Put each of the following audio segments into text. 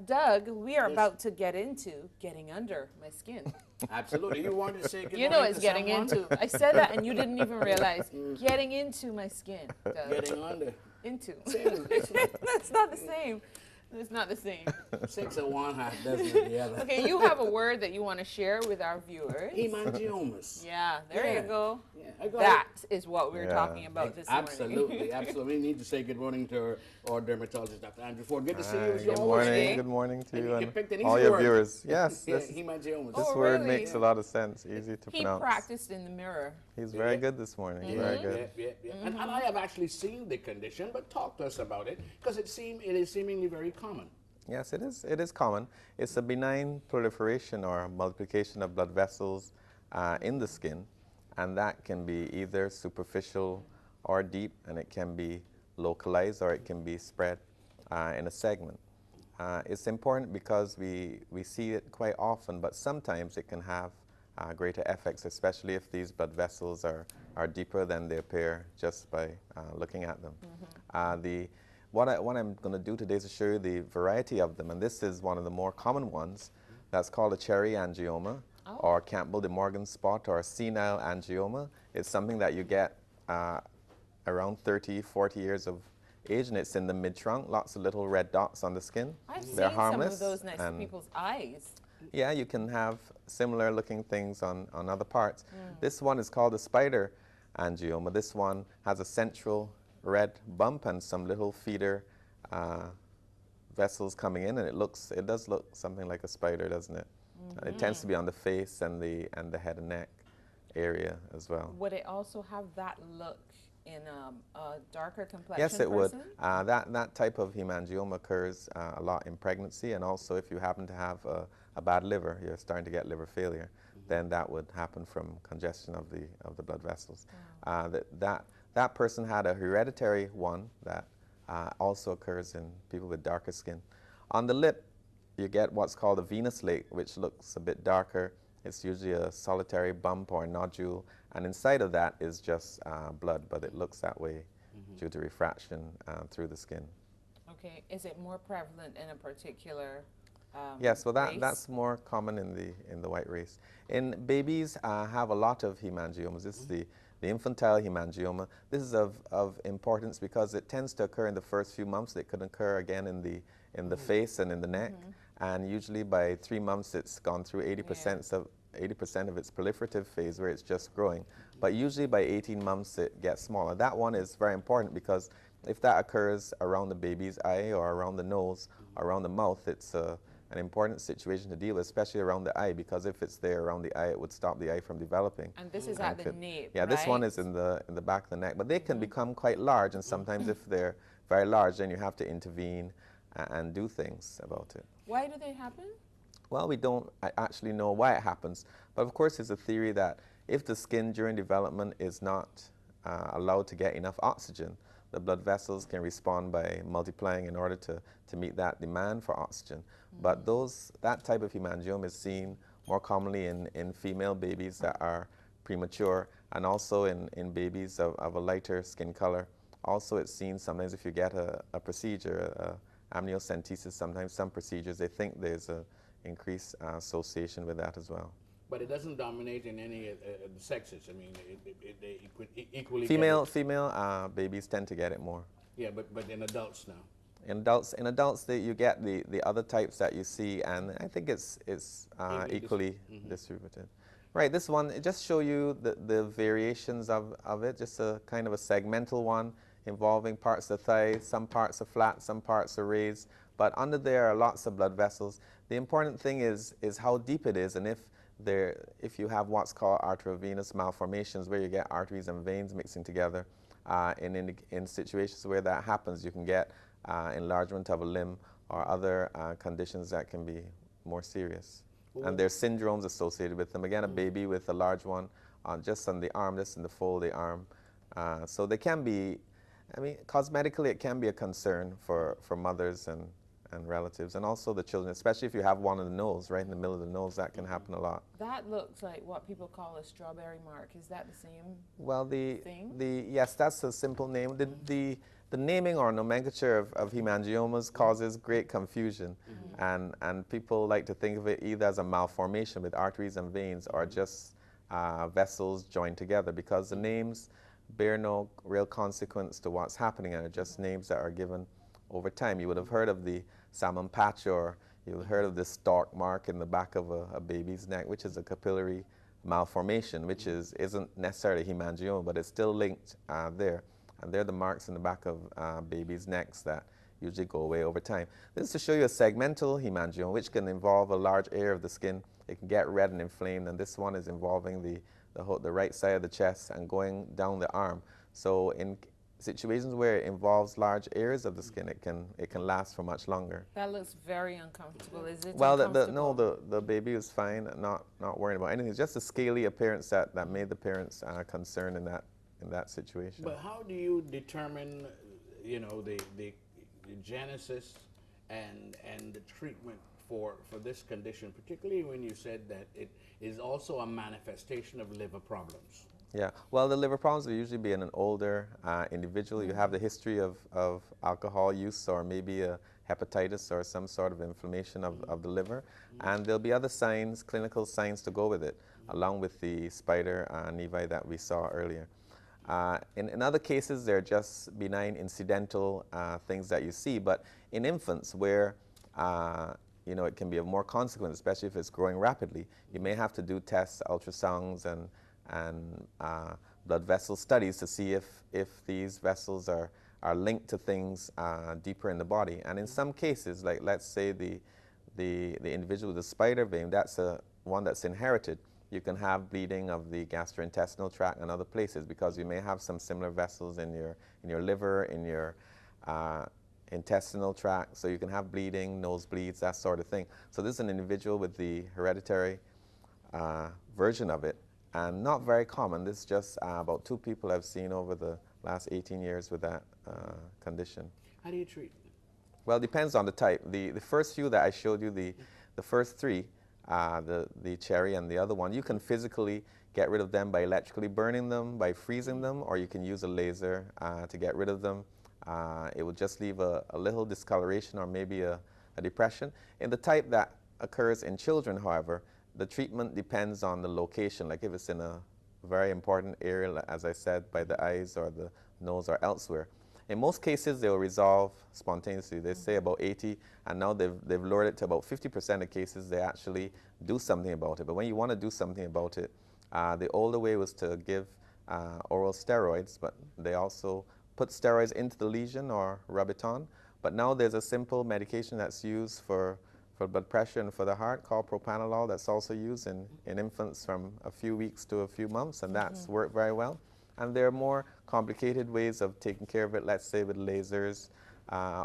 Doug, we are Yes. about to get into getting under my skin. Absolutely. You wanted to say good You know morning it's to getting someone? into. I said that and you didn't even realize. Getting into my skin, Doug. Getting under. Into. Same. That's not the same. It's not the same. Six of one, half dozen of the other. Okay, you have a word that you want to share with our viewers. Hemangiomas. Yeah, there Yeah. you go. Yeah, I got That it. is what we're talking about this morning. Absolutely, absolutely. We need to say good morning to our dermatologist, Dr. Andrew Ford. Good to see you Hi, as you good always morning. say. Good morning to And you you and picked an all easy your word. viewers. Yes, Yeah, this hemangiomas. this Oh, word really? makes a lot of sense. Easy to He pronounce. practiced in the mirror. He's very good this morning. Very good. Yeah. And I have actually seen the condition, but talk to us about it because it is seemingly very common. Yes, it is. It is common. It's a benign proliferation or multiplication of blood vessels in the skin, and that can be either superficial or deep, and it can be localized or it can be spread in a segment. It's important because we see it quite often, but sometimes it can have greater effects, especially if these blood vessels are deeper than they appear just by looking at them. What I'm going to do today is to show you the variety of them, and this is one of the more common ones. That's called a cherry angioma, or Campbell de Morgan spot, or a senile angioma. It's something that you get around 30, 40 years of age, and it's in the mid-trunk, lots of little red dots on the skin. I've They're seen harmless. some of those next to and people's eyes. yeah, you can have similar looking things on other parts. This one is called a spider angioma. This one has a central red bump and some little feeder vessels coming in, and it does look something like a spider, doesn't it? It tends to be on the face and the head and neck area as well. Would it also have that look in a darker complexion Yes, it would. person? That type of hemangioma occurs a lot in pregnancy, and also if you happen to have a bad liver, you're starting to get liver failure, then that would happen from congestion of the blood vessels. That person had a hereditary one that also occurs in people with darker skin. On the lip, you get what's called a venous lake, which looks a bit darker. It's usually a solitary bump or a nodule, and inside of that is just blood, but it looks that way due to refraction through the skin. Okay, is it more prevalent in a particular Yes, well race? that's more common in the white race. In babies have a lot of hemangiomas. This is the infantile hemangioma. This is of importance because it tends to occur in the first few months. It could occur again in the face and in the neck, and usually by 3 months it's gone through 80% of its proliferative phase where it's just growing. But usually by 18 months it gets smaller. That one is very important because if that occurs around the baby's eye or around the nose, or around the mouth, it's an important situation to deal with, especially around the eye, because if it's there around the eye, it would stop the eye from developing. And this is at the nape, Yeah, this one right? is in the back of the neck, but they can become quite large, and sometimes if they're very large, then you have to intervene and do things about it. Why do they happen? Well, we don't actually know why it happens, but of course there's a theory that if the skin during development is not allowed to get enough oxygen, the blood vessels can respond by multiplying in order to meet that demand for oxygen. But that type of hemangioma is seen more commonly in female babies that are premature, and also in babies of a lighter skin color. Also, it's seen sometimes if you get a procedure, amniocentesis, sometimes some procedures, they think there's an increased association with that as well. But it doesn't dominate in any of the sexes. I mean, they equally Female get it. babies tend to get it more. Yeah, but in adults now. In adults, you get the other types that you see, and I think it's equally distributed. Right, this one, it just show you the variations of it, just a kind of a segmental one involving parts of the thigh. Some parts are flat, some parts are raised, but under there are lots of blood vessels. The important thing is how deep it is, and if you have what's called arteriovenous malformations, where you get arteries and veins mixing together, in situations where that happens, you can get enlargement of a limb or other conditions that can be more serious. And there's syndromes associated with them. Again, a baby with a large one just on the arm, just in the fold of the arm. So they can be, I mean, cosmetically it can be a concern for mothers and relatives, and also the children, especially if you have one in the nose, right in the middle of the nose, that can happen a lot. That looks like what people call a strawberry mark. Is that the same Well, thing? yes, that's a simple name. The the naming or nomenclature of hemangiomas causes great confusion, and people like to think of it either as a malformation with arteries and veins or just vessels joined together, because the names bear no real consequence to what's happening, and are just names that are given over time. You would have heard of the salmon patch, or you would have heard of the stalk mark in the back of a baby's neck, which is a capillary malformation, which isn't necessarily hemangioma, but it's still linked there. And they're the marks in the back of babies' necks that usually go away over time. This is to show you a segmental hemangioma, which can involve a large area of the skin. It can get red and inflamed, and this one is involving the right side of the chest and going down the arm. So in situations where it involves large areas of the skin, it can last for much longer. That looks very uncomfortable. Is it Well, uncomfortable? the baby was fine, not worrying about anything. It's just a scaly appearance that made the parents concerned in that situation. But how do you determine, you know, the genesis and the treatment for this condition, particularly when you said that it is also a manifestation of liver problems? Yeah, well, the liver problems will usually be in an older individual. You have the history of alcohol use, or maybe a hepatitis or some sort of inflammation of the liver. And there'll be other signs, clinical signs to go with it, along with the spider nevi that we saw earlier. In other cases, they're just benign incidental things that you see. But in infants, where you know, it can be of more consequence, especially if it's growing rapidly, you may have to do tests, ultrasounds, and blood vessel studies to see if these vessels are linked to things deeper in the body. And in some cases, like let's say the individual with the spider vein, that's one that's inherited. You can have bleeding of the gastrointestinal tract and other places, because you may have some similar vessels in your liver, in your intestinal tract. So you can have bleeding, nosebleeds, that sort of thing. So this is an individual with the hereditary version of it, and not very common. This is just about 2 people I've seen over the last 18 years with that condition. How do you treat? Well, it depends on the type. The first few that I showed you, the first 3, the cherry and the other one, you can physically get rid of them by electrically burning them, by freezing them, or you can use a laser to get rid of them. It will just leave a little discoloration or maybe a depression. In the type that occurs in children, however, the treatment depends on the location. Like if it's in a very important area, as I said, by the eyes or the nose or elsewhere. In most cases, they will resolve spontaneously. They say about 80, and now they've lowered it to about 50% of cases they actually do something about it. But when you want to do something about it, the older way was to give oral steroids, but they also put steroids into the lesion or rub it on. But now there's a simple medication that's used for blood pressure and for the heart called propranolol, that's also used in infants from a few weeks to a few months, and that's worked very well. And there are more complicated ways of taking care of it, let's say with lasers,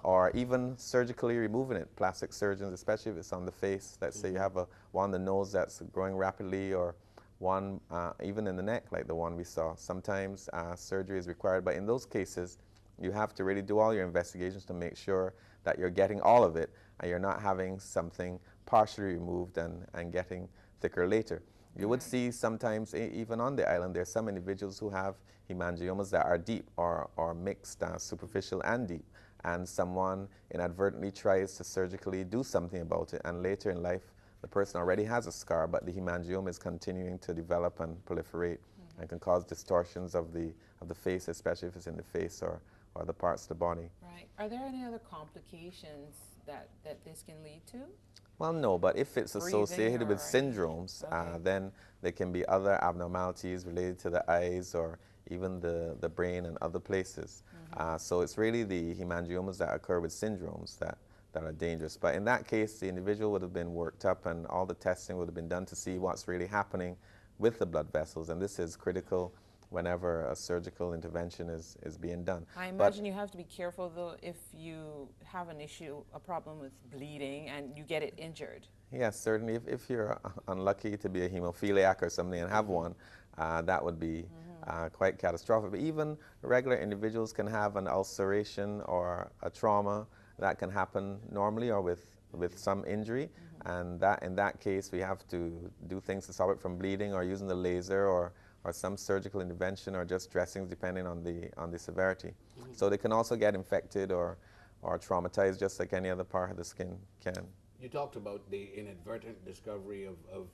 or even surgically removing it. Plastic surgeons, especially if it's on the face, let's say you have one on the nose that's growing rapidly, or one even in the neck, like the one we saw. Sometimes surgery is required, but in those cases, you have to really do all your investigations to make sure that you're getting all of it, and you're not having something partially removed and getting thicker later. You would see sometimes, even on the island, there's some individuals who have hemangiomas that are deep or mixed, superficial and deep, and someone inadvertently tries to surgically do something about it, and later in life, the person already has a scar, but the hemangioma is continuing to develop and proliferate, and can cause distortions of the face, especially if it's in the face or other parts of the body. Right. Are there any other complications that this can lead to? Well, no, but if it's Breathing associated with or syndromes, okay. then there can be other abnormalities related to the eyes or even the brain and other places. So it's really the hemangiomas that occur with syndromes that are dangerous. But in that case, the individual would have been worked up and all the testing would have been done to see what's really happening with the blood vessels. And this is critical whenever a surgical intervention is being done. I imagine you have to be careful, though, if you have an issue, a problem with bleeding, and you get it injured. Yes, certainly. If you're unlucky to be a hemophiliac or something and have one, that would be quite catastrophic. But even regular individuals can have an ulceration or a trauma that can happen normally or with some injury. And in that case, we have to do things to stop it from bleeding, or using the laser, or some surgical intervention or just dressings depending on the severity. So they can also get infected or traumatized just like any other part of the skin can. You talked about the inadvertent discovery of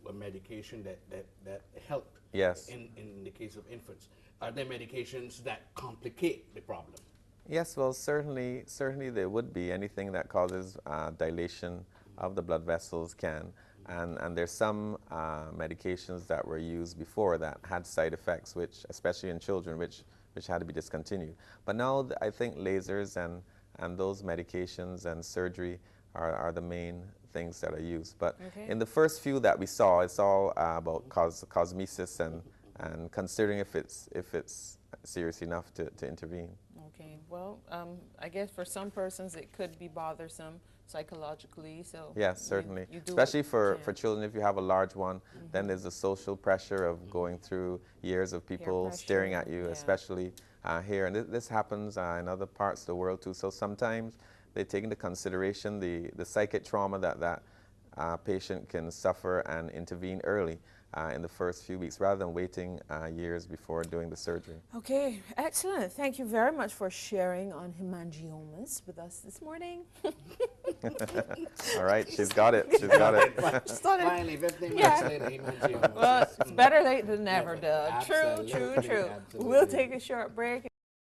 a medication that helped Yes. in the case of infants. Are there medications that complicate the problem? Yes, well, certainly there would be. Anything that causes dilation of the blood vessels can. And there's some medications that were used before that had side effects, which, especially in children, which had to be discontinued. But now I think lasers and those medications and surgery are the main things that are used. But in the first few that we saw, it's all about cosmesis and considering if it's serious enough to intervene. Okay, well, I guess for some persons it could be bothersome psychologically, so Yes, certainly. you do Especially what you for can. children, if you have a large one, then there's the social pressure of going through years of people staring at pressure, you, yeah. especially here. And this happens in other parts of the world too. So sometimes they take into consideration the psychic trauma that patient can suffer and intervene early in the first few weeks rather than waiting years before doing the surgery. Okay, excellent. Thank you very much for sharing on hemangiomas with us this morning. All right, she's got it. She's got it. Just thought it- Finally, 15 Yeah. minutes later, Hemanigiomas. Well, it's better late than never, Doug. Absolutely, True. We'll absolutely. take a short break.